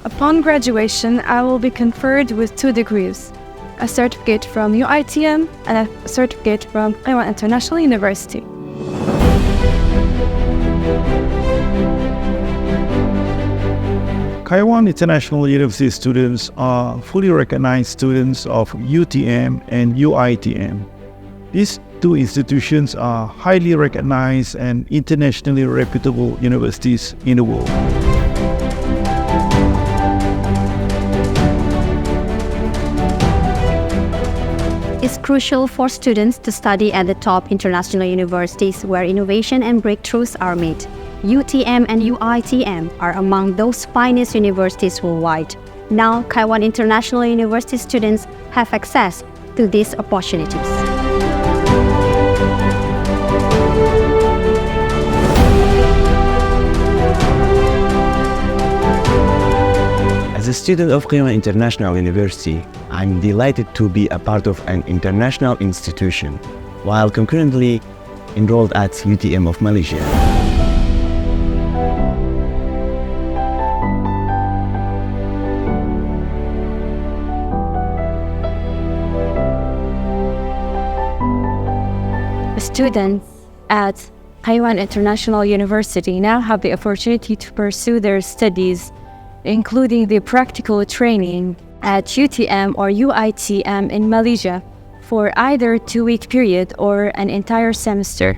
Upon graduation, I will be conferred with 2 degrees, a certificate from UITM and a certificate from Qaiwan International University. Qaiwan International University students are fully recognized students of UTM and UITM. These 2 institutions are highly recognized and internationally reputable universities in the world. It's crucial for students to study at the top international universities where innovation and breakthroughs are made. UTM and UITM are among those finest universities worldwide. Now, Qaiwan International University students have access to these opportunities. As a student of Qaiwan International University, I'm delighted to be a part of an international institution, while concurrently enrolled at UTM of Malaysia. Students at Qaiwan International University now have the opportunity to pursue their studies, including the practical training at UTM or UITM in Malaysia for either 2-week period or an entire semester.